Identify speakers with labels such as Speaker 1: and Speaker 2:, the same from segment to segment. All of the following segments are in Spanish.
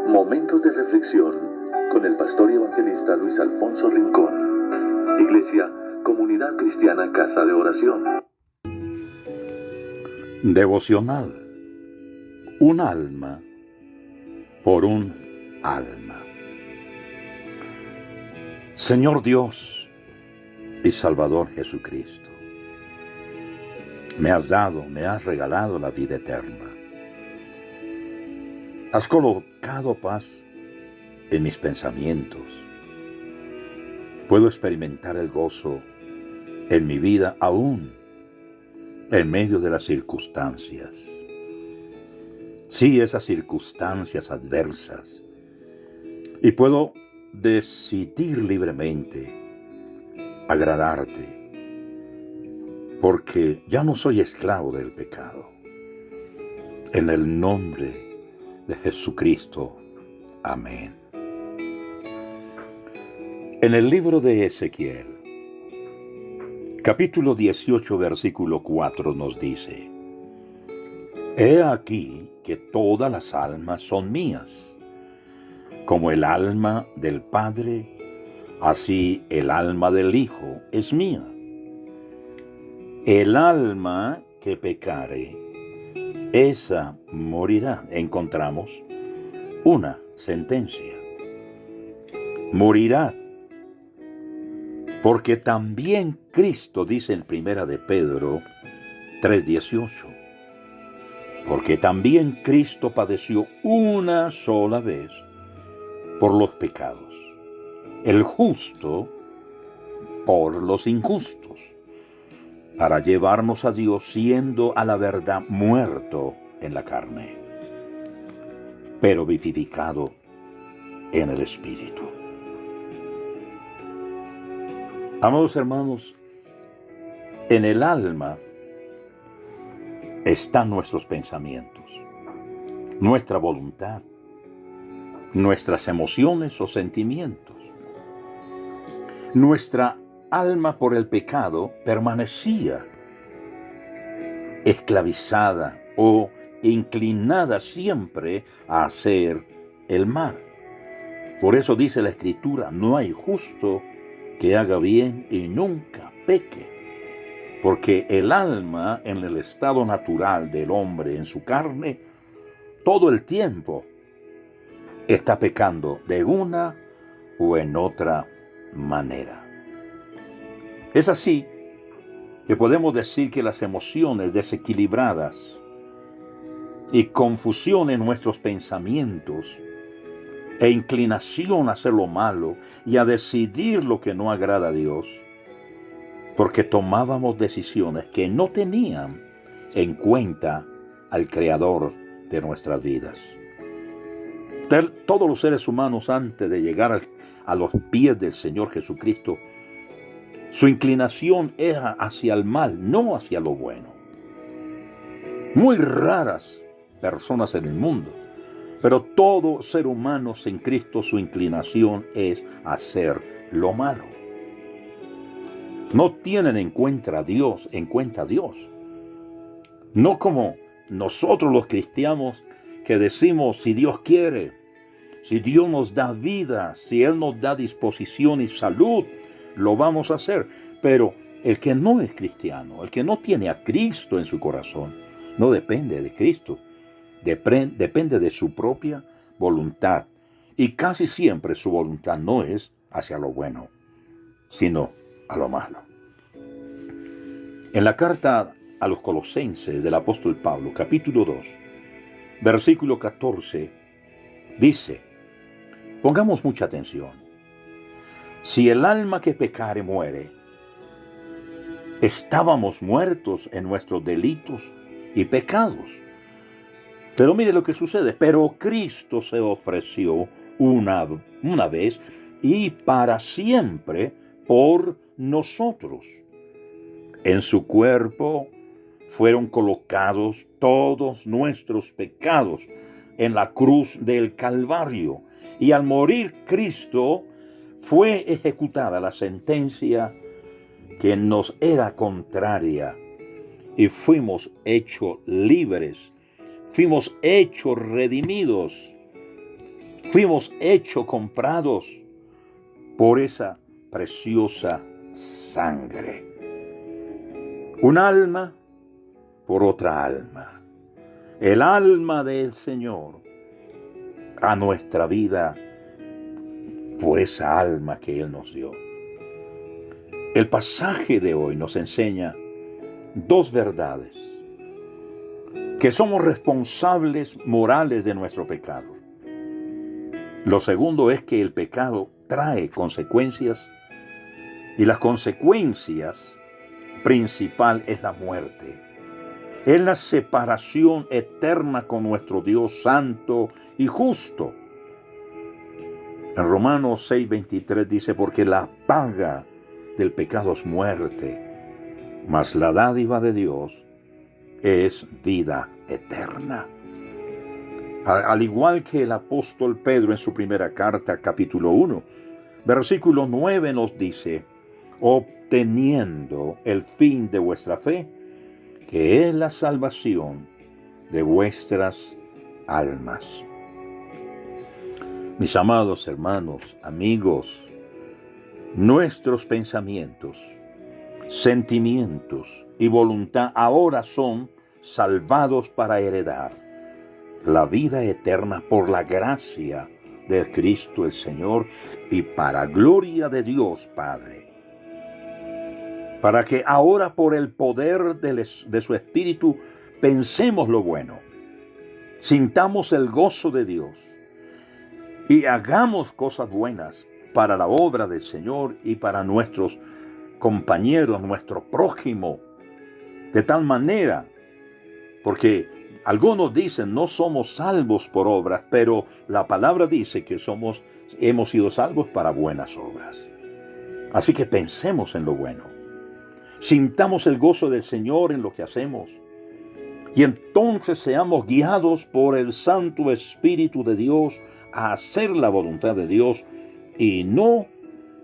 Speaker 1: Momentos de reflexión con el pastor y evangelista Luis Alfonso Rincón. Iglesia, Comunidad Cristiana Casa de Oración.
Speaker 2: Devocional. Un alma por un alma. Señor Dios y Salvador Jesucristo, me has regalado la vida eterna. Has colocado paz en mis pensamientos. Puedo experimentar el gozo en mi vida aún en medio de las circunstancias. Sí, esas circunstancias adversas. Y puedo decidir libremente agradarte, porque ya no soy esclavo del pecado. En el nombre de Jesucristo. Amén. En el libro de Ezequiel, capítulo 18, versículo 4 nos dice: He aquí que todas las almas son mías. Como el alma del Padre, así el alma del Hijo es mía. El alma que pecare, esa morirá. Encontramos una sentencia. Morirá. Porque también Cristo, dice en Primera de Pedro 3:18, porque también Cristo padeció una sola vez por los pecados, el justo por los injustos, para llevarnos a Dios, siendo a la verdad muerto en la carne, pero vivificado en el Espíritu. Amados hermanos, en el alma están nuestros pensamientos, nuestra voluntad, nuestras emociones o sentimientos. Nuestra alma por el pecado permanecía esclavizada o inclinada siempre a hacer el mal. Por eso dice la Escritura: no hay justo que haga bien y nunca peque. Porque el alma, en el estado natural del hombre, en su carne, todo el tiempo está pecando de una o en otra manera. Es así que podemos decir que las emociones desequilibradas y confusión en nuestros pensamientos e inclinación a hacer lo malo y a decidir lo que no agrada a Dios, porque tomábamos decisiones que no tenían en cuenta al Creador de nuestras vidas. Todos los seres humanos, antes de llegar a los pies del Señor Jesucristo, su inclinación era hacia el mal, no hacia lo bueno. Muy raras personas en el mundo, pero todo ser humano sin Cristo, su inclinación es hacer lo malo. No tienen en cuenta a Dios, No como nosotros los cristianos que decimos: si Dios quiere, si Dios nos da vida, si Él nos da disposición y salud, lo vamos a hacer. Pero el que no es cristiano, el que no tiene a Cristo en su corazón, no depende de Cristo. Depende de su propia voluntad. Y casi siempre su voluntad no es hacia lo bueno, sino a lo malo. En la carta a los Colosenses del apóstol Pablo, capítulo 2, versículo 14, dice: pongamos mucha atención. Si el alma que pecare muere, estábamos muertos en nuestros delitos y pecados. Pero mire lo que sucede. Pero Cristo se ofreció una vez y para siempre por nosotros. En su cuerpo fueron colocados todos nuestros pecados en la cruz del Calvario. Y al morir Cristo, fue ejecutada la sentencia que nos era contraria y fuimos hechos libres. Fuimos hechos redimidos Fuimos hechos, comprados por esa preciosa sangre. Un alma por otra alma. El alma del Señor a nuestra vida por esa alma que Él nos dio. El pasaje de hoy nos enseña dos verdades: que somos responsables morales de nuestro pecado. Lo segundo es que el pecado trae consecuencias, y las consecuencias principal es la muerte. Es la separación eterna con nuestro Dios santo y justo. En Romanos 6:23 dice: porque la paga del pecado es muerte, mas la dádiva de Dios es vida eterna. Al igual que el apóstol Pedro en su primera carta, capítulo 1, versículo 9 nos dice: obteniendo el fin de vuestra fe, que es la salvación de vuestras almas. Mis amados hermanos, amigos, nuestros pensamientos, sentimientos y voluntad ahora son salvados para heredar la vida eterna por la gracia de Cristo el Señor y para gloria de Dios Padre. Para que ahora por el poder de su Espíritu pensemos lo bueno, sintamos el gozo de Dios y hagamos cosas buenas para la obra del Señor y para nuestros compañeros, nuestro prójimo, de tal manera, porque algunos dicen no somos salvos por obras, pero la palabra dice que hemos sido salvos para buenas obras. Así que pensemos en lo bueno, sintamos el gozo del Señor en lo que hacemos, y entonces seamos guiados por el Santo Espíritu de Dios a hacer la voluntad de Dios y no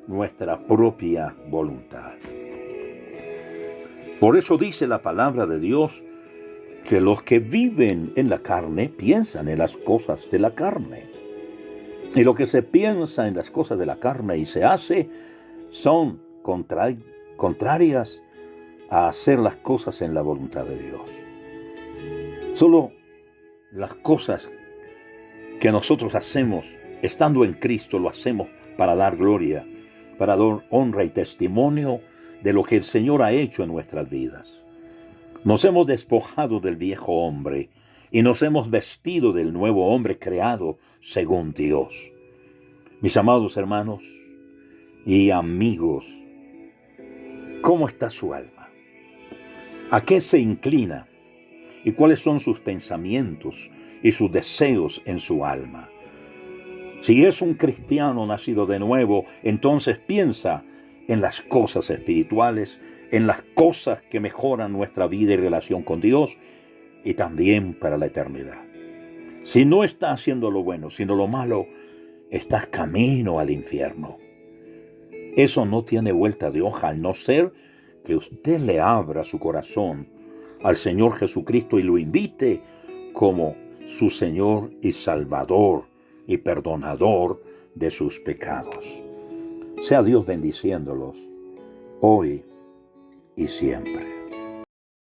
Speaker 2: nuestra propia voluntad. Por eso dice la palabra de Dios que los que viven en la carne piensan en las cosas de la carne. Y lo que se piensa en las cosas de la carne y se hace son contrarias a hacer las cosas en la voluntad de Dios. Solo las cosas que nosotros hacemos estando en Cristo lo hacemos para dar gloria, para dar honra y testimonio de lo que el Señor ha hecho en nuestras vidas. Nos hemos despojado del viejo hombre y nos hemos vestido del nuevo hombre creado según Dios. Mis amados hermanos y amigos, ¿cómo está su alma? ¿A qué se inclina? ¿Y cuáles son sus pensamientos y sus deseos en su alma? Si es un cristiano nacido de nuevo, entonces piensa en las cosas espirituales, en las cosas que mejoran nuestra vida y relación con Dios y también para la eternidad. Si no está haciendo lo bueno, sino lo malo, está camino al infierno. Eso no tiene vuelta de hoja, al no ser que usted le abra su corazón al Señor Jesucristo y lo invite como su Señor y Salvador y perdonador de sus pecados. Sea Dios bendiciéndolos hoy y siempre.